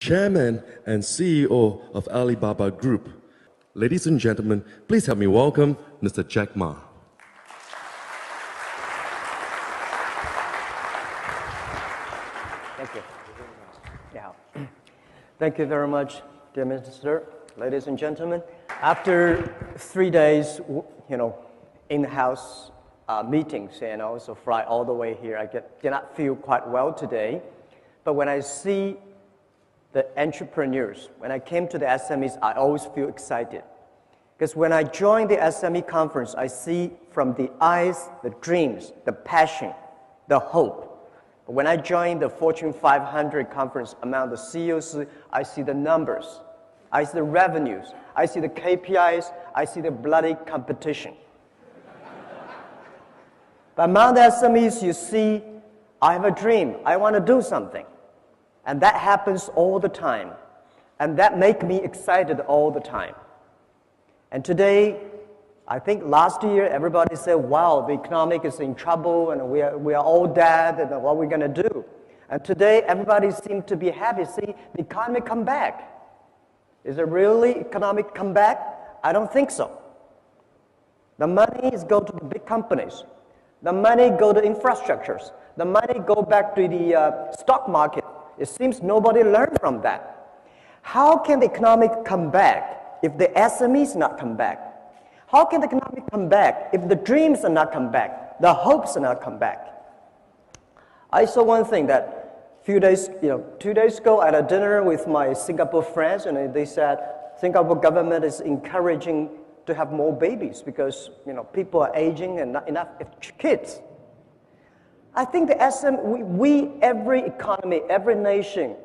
Chairman and CEO of Alibaba Group. Ladies and gentlemen, please help me welcome Mr. Jack Ma. Thank you. Yeah. Thank you very much, dear Minister. Ladies and gentlemen, after 3 days, in-house meetings and also fly all the way here, I did not feel quite well today. But when I see the entrepreneurs, when I came to the SMEs, I always feel excited. Because when I join the SME conference, I see from the eyes, the dreams, the passion, the hope. But when I join the Fortune 500 conference among the CEOs, I see the numbers, I see the revenues, I see the KPIs, I see the bloody competition. But among the SMEs, you see, I have a dream, I want to do something. And that happens all the time. And that makes me excited all the time. And today, I think last year, everybody said, wow, the economic is in trouble and we are all dead and what are we going to do? And today, everybody seems to be happy. See, the economy come back. Is it really economic comeback? I don't think so. The money is go to the big companies. The money go to infrastructures. The money go back to the stock market. It seems nobody learned from that. How can the economic come back if the SMEs not come back? How can the economic come back if the dreams are not come back, the hopes are not come back? I saw one thing that few days, 2 days ago, I had a dinner with my Singapore friends, and they said Singapore government is encouraging to have more babies because people are aging and not enough kids. I think every economy, every nation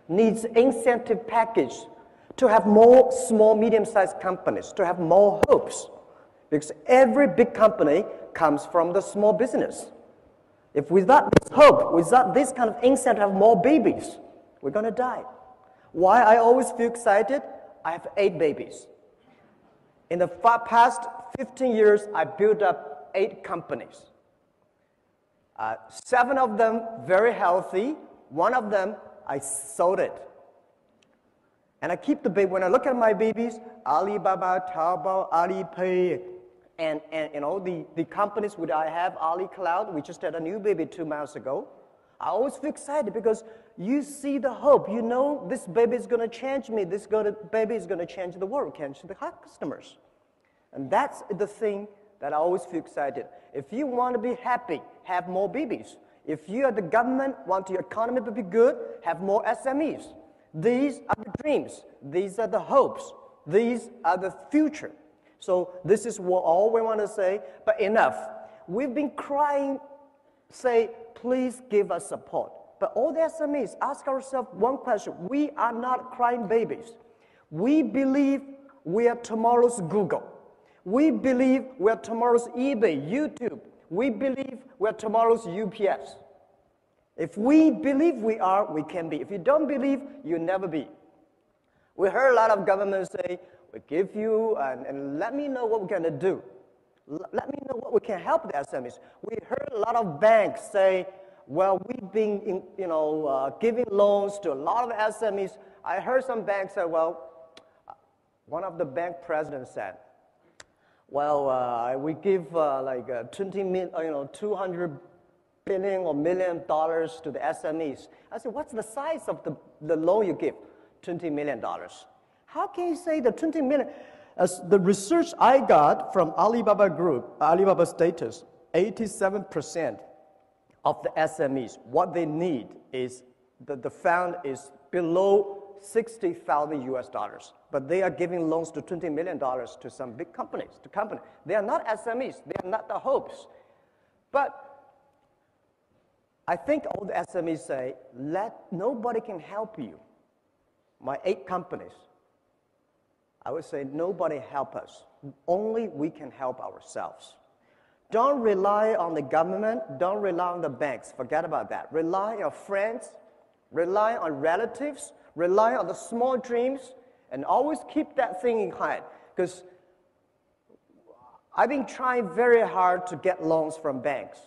needs incentive package to have more small, medium-sized companies, to have more hopes. Because every big company comes from the small business. If without this hope, without this kind of incentive to have more babies, we're going to die. Why I always feel excited? I have 8 babies. In the past 15 years, I built up 8 companies. 7 of them very healthy. 1 of them, I sold it. And I keep the baby. When I look at my babies, Alibaba, Taobao, Alipay, and the companies which I have, Ali Cloud, we just had a new baby 2 months ago. I always feel excited because you see the hope. You know this baby is going to change me. This baby is going to change the world, change the customers. And that's the thing that I always feel excited. If you want to be happy, have more babies. If you are the government, want your economy to be good, have more SMEs. These are the dreams. These are the hopes. These are the future. So this is all we want to say, but enough. We've been crying, say, please give us support. But all the SMEs, ask ourselves one question. We are not crying babies. We believe we are tomorrow's Google. We believe we are tomorrow's eBay, YouTube. We believe we are tomorrow's UPS. If we believe we are, we can be. If you don't believe, you'll never be. We heard a lot of governments say, we give you, and let me know what we're going to do. Let me know what we can help the SMEs. We heard a lot of banks say, well, we've been giving loans to a lot of SMEs. I heard some banks say, well, one of the bank presidents said, well, we give like 200 billion or $1 million to the SMEs. I said, what's the size of the loan you give? $20 million. How can you say the 20 million? As the research I got from Alibaba Group, Alibaba status, 87% of the SMEs, what they need is, the fund is below $60,000 US. But they are giving loans to $20 million to some big companies, They are not SMEs, they are not the hopes. But I think all the SMEs say, nobody can help you. My 8 companies, I would say nobody help us. Only we can help ourselves. Don't rely on the government, don't rely on the banks, forget about that. Rely on your friends, rely on relatives, rely on the small dreams, and always keep that thing in mind. Because I've been trying very hard to get loans from banks.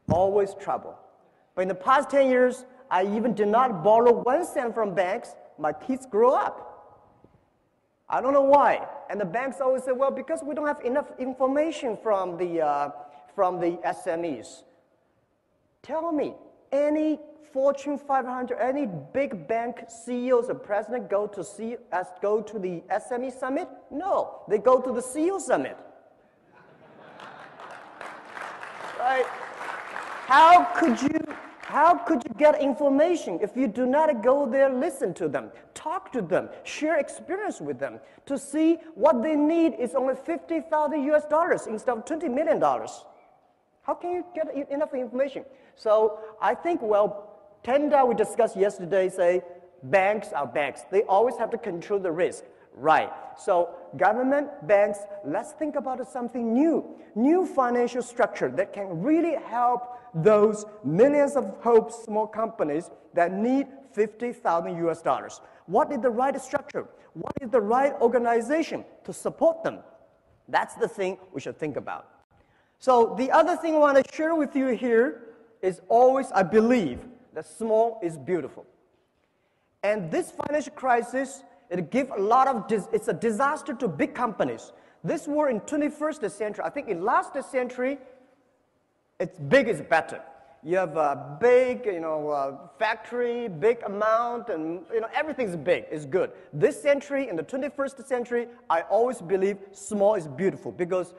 Always trouble. But in the past 10 years, I even did not borrow 1 cent from banks my kids grow up. I don't know why. And the banks always say, well, because we don't have enough information from the SMEs. Tell me, any Fortune 500, any big bank CEOs or president go to the SME summit? No, they go to the CEO summit. Right? How could you get information if you do not go there, listen to them, talk to them, share experience with them to see what they need is only $50,000 instead of $20 million? How can you get enough information? So I think, well, Tenda we discussed yesterday say banks are banks. They always have to control the risk. Right. So government, banks, let's think about something new financial structure that can really help those millions of small companies that need $50,000. What is the right structure? What is the right organization to support them? That's the thing we should think about. So the other thing I want to share with you here is always, I believe, that small is beautiful. And this financial crisis, it's a disaster to big companies. This war in 21st century, I think in last century, it's big is better. You have a big, factory, big amount, and everything's big, is good. This century, in the 21st century, I always believe small is beautiful because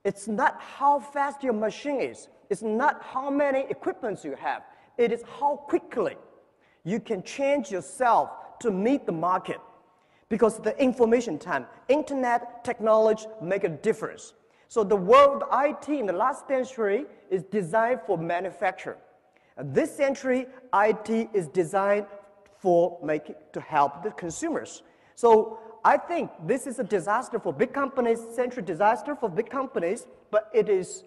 it's not how fast your machine is. It's not how many equipments you have. It is how quickly you can change yourself to meet the market. Because the information time, internet, technology make a difference. So the world IT in the last century is designed for manufacture. And this century, IT is designed to help the consumers. So I think this is a disaster for big companies, century disaster for big companies, but it is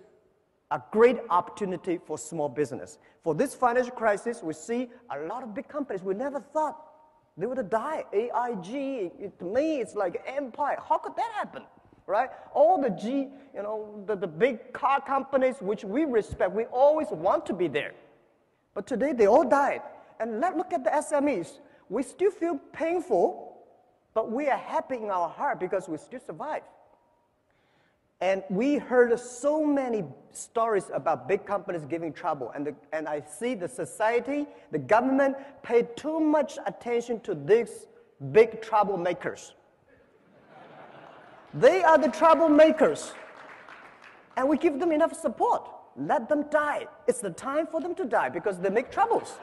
a great opportunity for small business. For this financial crisis, we see a lot of big companies we never thought they would die. AIG, to me, it's like empire. How could that happen, right? All the big car companies which we respect, we always want to be there. But today, they all died. And look at the SMEs. We still feel painful, but we are happy in our heart because we still survive. And we heard so many stories about big companies giving trouble. And I see the society, the government paid too much attention to these big troublemakers. They are the troublemakers. And we give them enough support. Let them die. It's the time for them to die because they make troubles.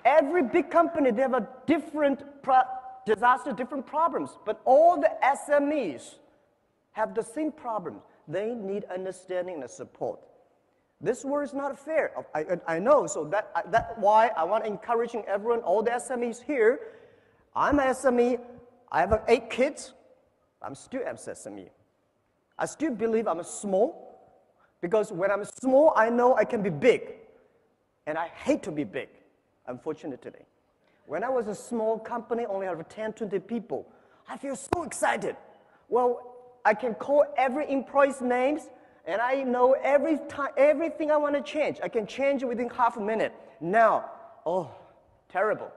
Every big company, they have a different disaster, different problems, but all the SMEs have the same problems. They need understanding and support. This world is not fair. I know, so that's why I want to encouraging everyone, all the SMEs here. I'm an SME. I have 8 kids. I'm still an SME. I still believe I'm small because when I'm small, I know I can be big, and I hate to be big, unfortunately. When I was a small company, only have 10, 20 people, I feel so excited. Well, I can call every employee's names, and I know everything I want to change. I can change it within half a minute. Now, oh, terrible.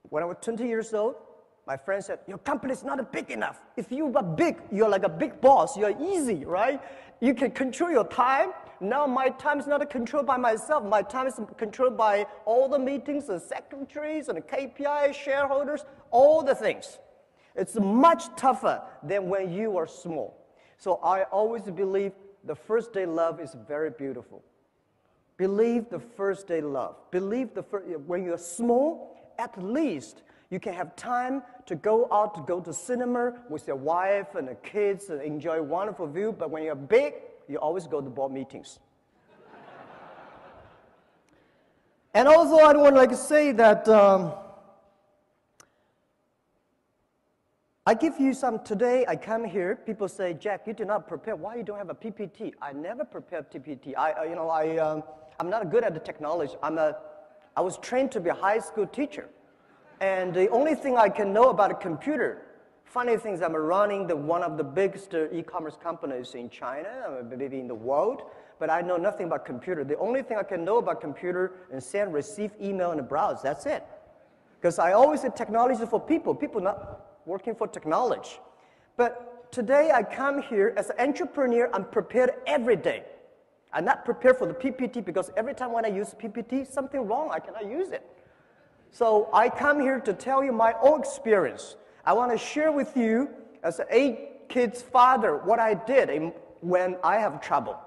When I was 20 years old, my friend said, your company is not big enough. If you are big, you're like a big boss. You're easy, right? You can control your time. Now my time is not controlled by myself. My time is controlled by all the meetings, the secretaries, and the KPI, shareholders, all the things. It's much tougher than when you are small. So I always believe the first day love is very beautiful. Believe the first day love. Believe when you're small, at least you can have time to go out, to go to cinema with your wife and the kids and enjoy a wonderful view. But when you're big, you always go to board meetings. And also, I want to say that I give you some today. I come here. People say, Jack, you did not prepare. Why you don't have a PPT? I never prepared PPT. I'm not good at the technology. I was trained to be a high school teacher, and the only thing I can know about a computer. Funny thing is, I'm running one of the biggest e-commerce companies in China, maybe in the world. but I know nothing about computer. The only thing I can know about computer is send, receive email, and browse. That's it. Because I always say technology for people. People not working for technology. But today I come here as an entrepreneur. I'm prepared every day. I'm not prepared for the PPT because every time when I use PPT, something wrong, I cannot use it. So I come here to tell you my own experience. I want to share with you, as an 8 kids father, what I did when I have trouble.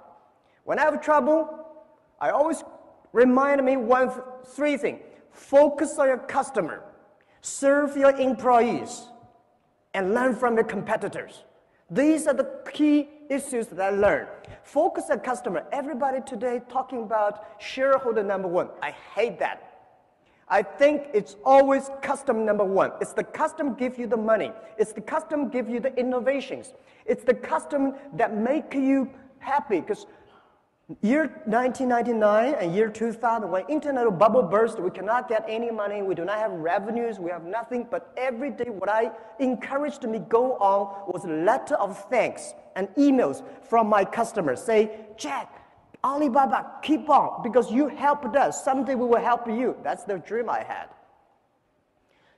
When I have trouble, I always remind me 3 things. Focus on your customer, serve your employees, and learn from your competitors. These are the key issues that I learned. Focus on customer. Everybody today talking about shareholder number 1. I hate that. I think it's always customer number 1. It's the customer give you the money. It's the customer give you the innovations. It's the customer that make you happy. Because year 1999 and year 2000, when internet bubble burst, we cannot get any money. We do not have revenues. We have nothing. But every day, what I encouraged me go on was a letter of thanks and emails from my customers. Say, Jack, Alibaba, keep on, because you helped us. Someday we will help you. That's the dream I had.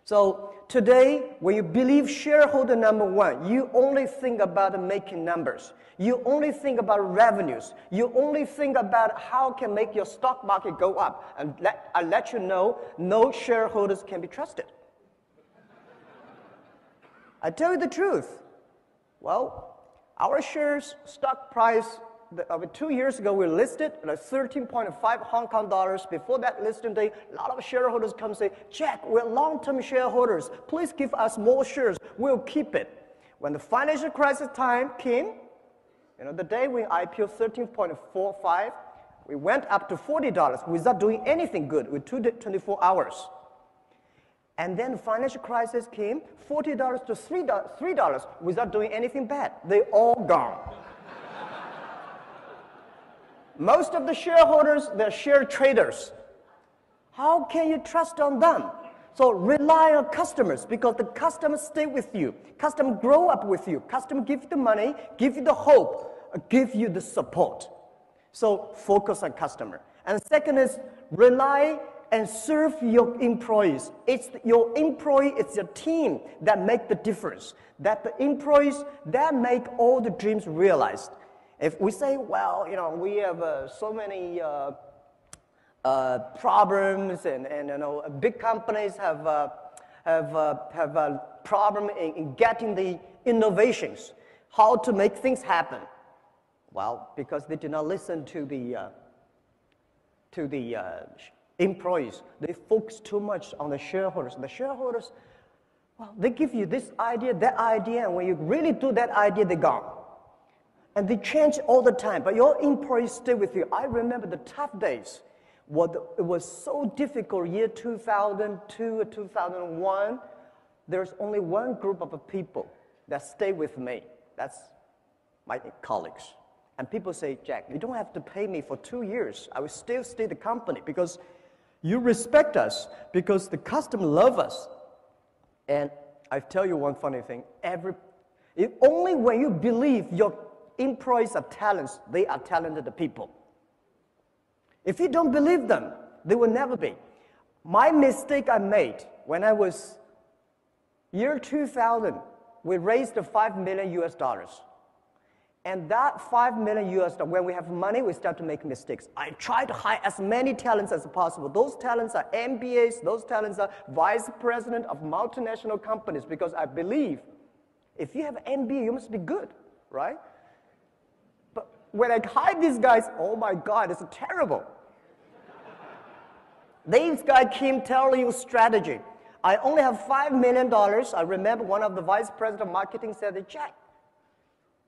So today, when you believe shareholder number 1, you only think about making numbers. You only think about revenues. You only think about how can make your stock market go up. And I let you know, no shareholders can be trusted. I tell you the truth. Well, our shares stock price, 2 years ago, we listed at 13.5 Hong Kong dollars. Before that listing day, a lot of shareholders come and say, Jack, we're long-term shareholders. Please give us more shares. We'll keep it. When the financial crisis time came, the day we IPO 13.45, we went up to $40 without doing anything good with 24 hours. And then the financial crisis came, $40 to $3 without doing anything bad. They all gone. Most of the shareholders, they're share traders. How can you trust on them? So rely on customers, because the customers stay with you. Customers grow up with you. Customers give you the money, give you the hope, give you the support. So focus on customer. And second is rely and serve your employees. It's your employee, it's your team that make the difference. That the employees that make all the dreams realized. If we say, well, we have so many problems, and big companies have a problem in getting the innovations, how to make things happen. Well, because they do not listen to the employees. They focus too much on the shareholders. The shareholders, well, they give you this idea, that idea, and when you really do that idea, they're gone. And they change all the time, but your employees stay with you. I remember the tough days. It was so difficult, year 2002 or 2001. There's only one group of people that stay with me. That's my colleagues. And people say, Jack, you don't have to pay me for 2 years. I will still stay at the company because you respect us, because the customer love us. And I tell you one funny thing. Only when you believe your employees are talents, they are talented people. If you don't believe them, they will never be. My mistake I made when I was year 2000, we raised $5 million US. And that $5 million US, when we have money, we start to make mistakes. I try to hire as many talents as possible. Those talents are MBAs, those talents are vice president of multinational companies, because I believe if you have an MBA, you must be good, right? But when I hire these guys, oh my God, it's terrible. These guys came telling you strategy. I only have $5 million. I remember one of the vice president of marketing said, Jack,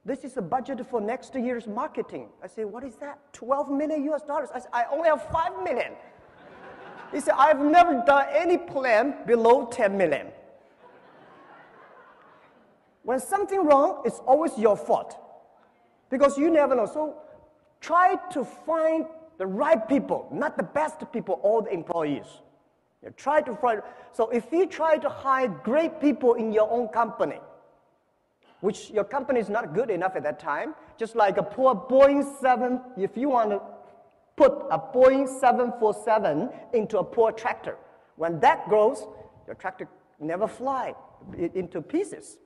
this is a budget for next year's marketing. I said, what is that? $12 million US. I said, I only have $5 million. He said, I've never done any plan below 10 million. When something wrong, it's always your fault, because you never know. So try to find the right people, not the best people, all the employees. You try to find. So if you try to hire great people in your own company, which your company is not good enough at that time. Just like a poor Boeing 7, if you want to put a Boeing 747 into a poor tractor, when that grows, your tractor never fly into pieces.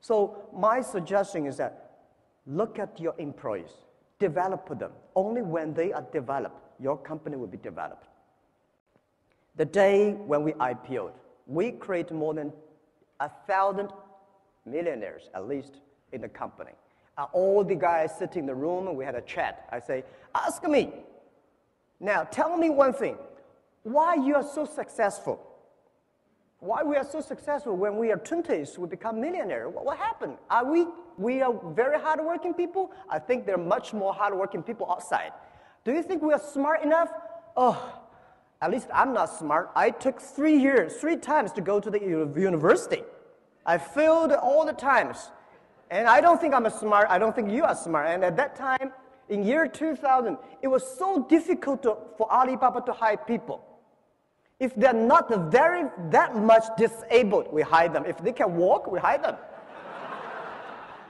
So my suggestion is that look at your employees, develop them. Only when they are developed, your company will be developed. The day when we IPO'd, we created more than 1,000 millionaires, at least, in the company. All the guys sitting in the room, and we had a chat. I say, ask me. Now, tell me one thing. Why you are so successful? Why we are so successful when we are 20s, we become millionaires? What happened? We are very hardworking people? I think there are much more hardworking people outside. Do you think we are smart enough? Oh, at least I'm not smart. I took 3 years, 3 times to go to the university. I failed all the times. And I don't think I'm smart. I don't think you are smart. And at that time, in year 2000, it was so difficult for Alibaba to hire people. If they're not that much disabled, we hire them. If they can walk, we hire them.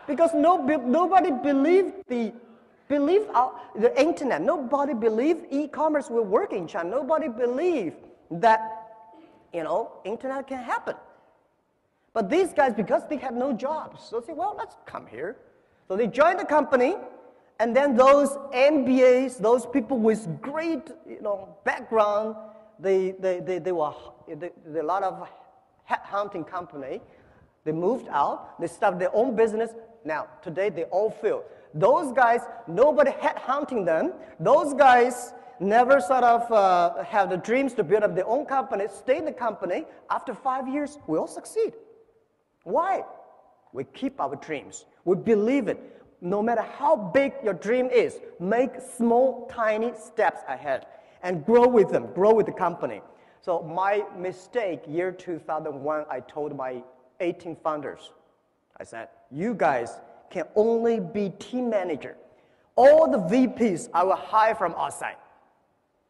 Because nobody believed the internet. Nobody believed e-commerce will work in China. Nobody believed that, internet can happen. But these guys, because they had no jobs, so they say, well, let's come here. So they joined the company, and then those MBAs, those people with great, background, they were a lot of headhunting company. They moved out. They started their own business. Now, today, they all failed. Those guys, nobody headhunting them. Those guys never sort of have the dreams to build up their own company, stay in the company. After 5 years, we all succeed. Why? We keep our dreams. We believe it. No matter how big your dream is, make small, tiny steps ahead and grow with them, grow with the company. So my mistake, year 2001, I told my 18 founders, I said, you guys can only be team manager. All the VPs I will hire from outside.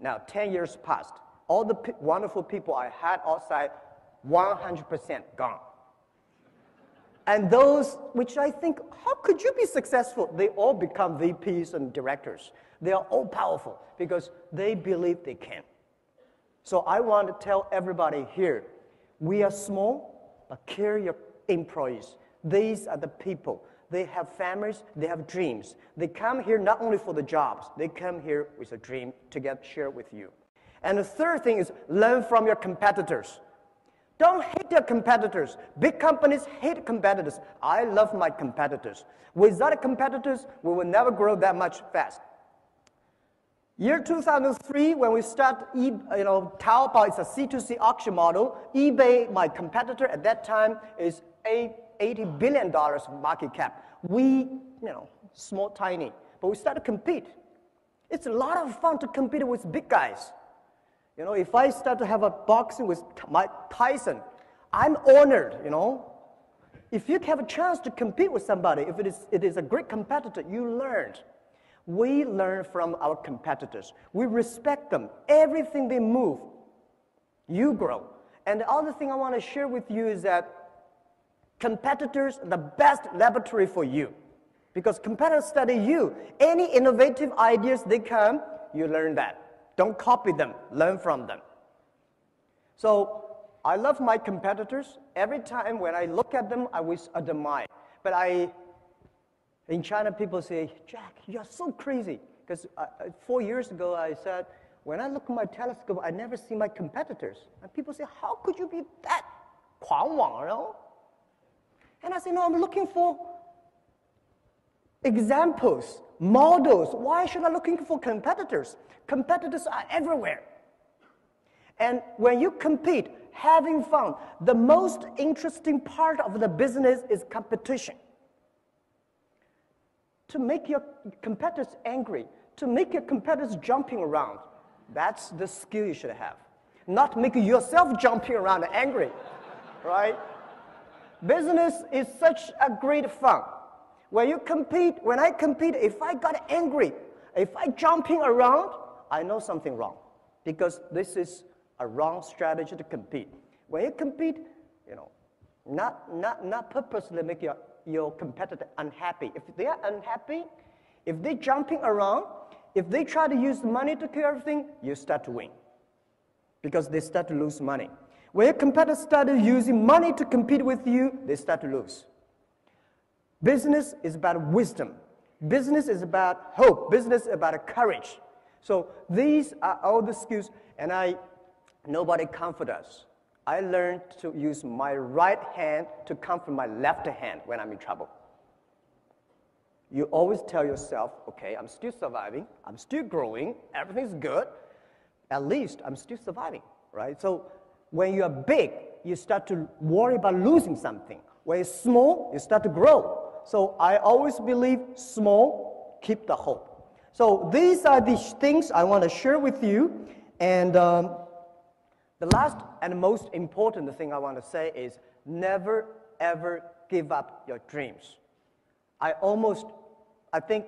Now, 10 years passed. All the wonderful people I had outside, 100% gone. And those, which I think, how could you be successful? They all become VPs and directors. They are all powerful because they believe they can. So I want to tell everybody here, we are small, but care your employees. These are the people. They have families, they have dreams. They come here not only for the jobs, they come here with a dream to share with you. And the third thing is learn from your competitors. Don't hate your competitors. Big companies hate competitors. I love my competitors. Without competitors, we will never grow that much fast. Year 2003, when we start, Taobao is a C2C auction model. eBay, my competitor at that time, is $80 billion market cap. We, small, tiny, but we start to compete. It's a lot of fun to compete with big guys. If I start to have a boxing with Mike Tyson, I'm honored, If you have a chance to compete with somebody, if it is a great competitor, you learned. We learn from our competitors. We respect them. Everything they move, you grow. And the other thing I want to share with you is that competitors are the best laboratory for you. Because competitors study you. Any innovative ideas they come, you learn that. Don't copy them, learn from them. So I love my competitors. Every time when I look at them, I always admire. But in China, people say, Jack, you're so crazy. Because 4 years ago, I said, when I look at my telescope, I never see my competitors. And people say, how could you be that 狂妄, And I say, no, I'm looking for examples, models. Why should I be looking for competitors? Competitors are everywhere. And when you compete, having fun, the most interesting part of the business is competition. To make your competitors angry, to make your competitors jumping around, that's the skill you should have. Not make yourself jumping around and angry, right? Business is such a great fun. When I compete, if I got angry, if I jumping around, I know something wrong. Because this is a wrong strategy to compete. When you compete, not purposely make your your competitor unhappy. If they are unhappy, if they're jumping around, if they try to use money to kill everything, you start to win because they start to lose money. When your competitors start using money to compete with you, they start to lose. Business is about wisdom. Business is about hope. Business is about courage. So these are all the skills, and nobody comfort us. I learned to use my right hand to comfort my left hand when I'm in trouble. You always tell yourself, okay, I'm still surviving, I'm still growing, everything's good, at least I'm still surviving, right? So when you are big, you start to worry about losing something. When you're small, you start to grow. So I always believe small, keep the hope. So these are the things I want to share with you. And the last and most important thing I want to say is never, ever give up your dreams. I think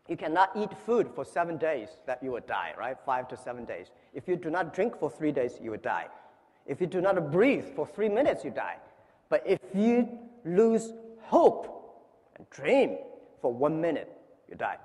you cannot eat food for 7 days that you will die, right? 5 to 7 days. If you do not drink for 3 days, you will die. If you do not breathe for 3 minutes, you die. But if you lose hope and dream for 1 minute, you die.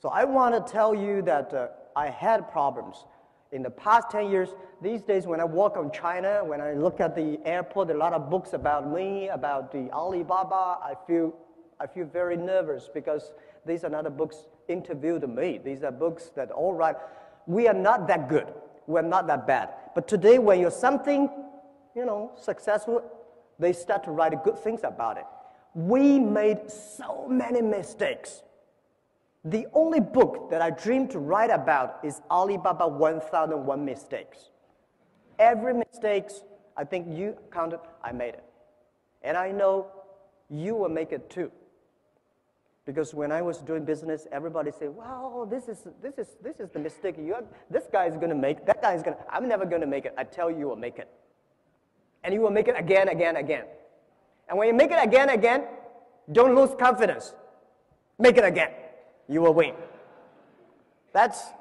So I want to tell you that I had problems in the past 10 years. These days when I walk on China, when I look at the airport, a lot of books about me, about the Alibaba, I feel very nervous because these are not the books interviewed me. These are books that, all right, we are not that good. We're not that bad. But today when you're something, successful, they start to write good things about it. We made so many mistakes. The only book that I dream to write about is Alibaba 1001 Mistakes. Every mistake, I think you counted, I made it. And I know you will make it too. Because when I was doing business, everybody said, wow, this is the mistake. This guy is going to make, that guy is going to, I'm never going to make it. I tell you, you will make it. And you will make it again, again, again. And when you make it again, again, don't lose confidence. Make it again. You will win. That's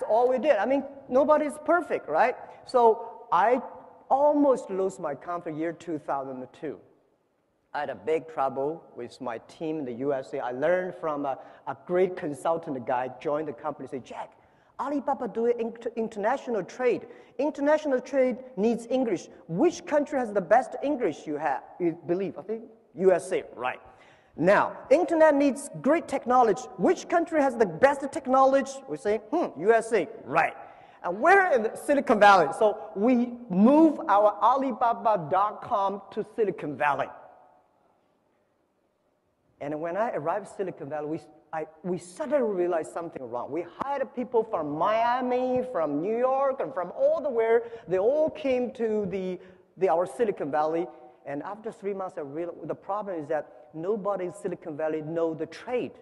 all we did. I mean, nobody's perfect, right? So I almost lost my confidence year 2002. I had a big trouble with my team in the USA. I learned from a great consultant guy, joined the company, said, Jack, Alibaba do international trade. International trade needs English. Which country has the best English you believe? I think USA, right. Now, internet needs great technology. Which country has the best technology? We say, USA, right. And we're in Silicon Valley, so we move our Alibaba.com to Silicon Valley. And when I arrived in Silicon Valley, we suddenly realized something wrong. We hired people from Miami, from New York, and from all the where. They all came to our Silicon Valley. And after 3 months, I realized the problem is that nobody in Silicon Valley knows the trade.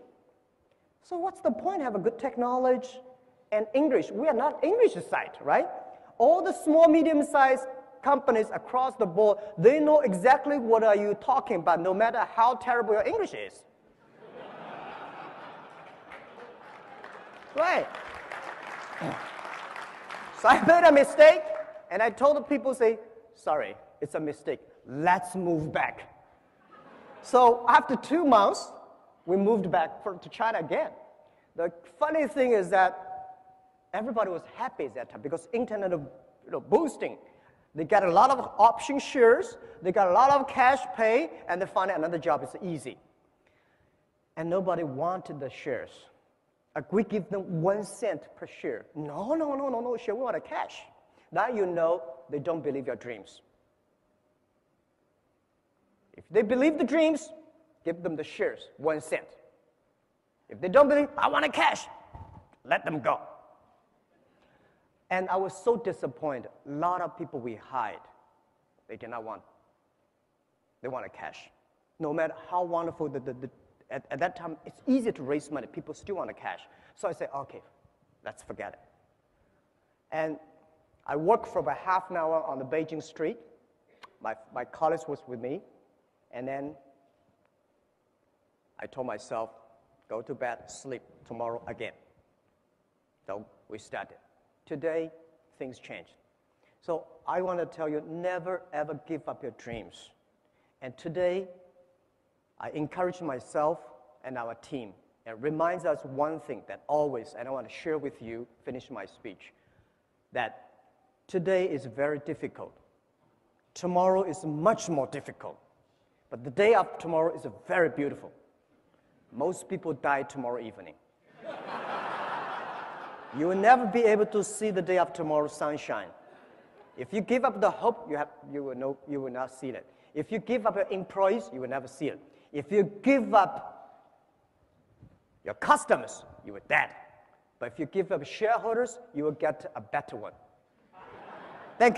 So what's the point? Have a good technology and English. We are not English site, right? All the small, medium-sized companies across the board, they know exactly what are you talking about, no matter how terrible your English is. Right. So I made a mistake, and I told the people, say, sorry, it's a mistake. Let's move back. So after 2 months, we moved back to China again. The funny thing is that everybody was happy at that time because internet boosting. They got a lot of option shares, they got a lot of cash pay, and they find another job is easy. And nobody wanted the shares. We give them 1 cent per share. No share, we want a cash. Now you know they don't believe your dreams. If they believe the dreams, give them the shares, 1 cent. If they don't believe, I want a cash, let them go. And I was so disappointed. A lot of people we hired, they did not want. They want a cash. No matter how wonderful at that time, it's easy to raise money. People still want a cash. So I said, okay, let's forget it. And I worked for about half an hour on the Beijing street. My colleague was with me. And then I told myself, go to bed, sleep, tomorrow again. So we started. Today, things changed. So I want to tell you, never ever give up your dreams. And today, I encourage myself and our team, and reminds us one thing that always, and I want to share with you, finish my speech, that today is very difficult. Tomorrow is much more difficult. But the day after tomorrow is very beautiful. Most people die tomorrow evening. You will never be able to see the day after tomorrow sunshine. If you give up the hope, you will not see it. If you give up your employees, you will never see it. If you give up your customers, you will dead. But if you give up shareholders, you will get a better one. Thank you.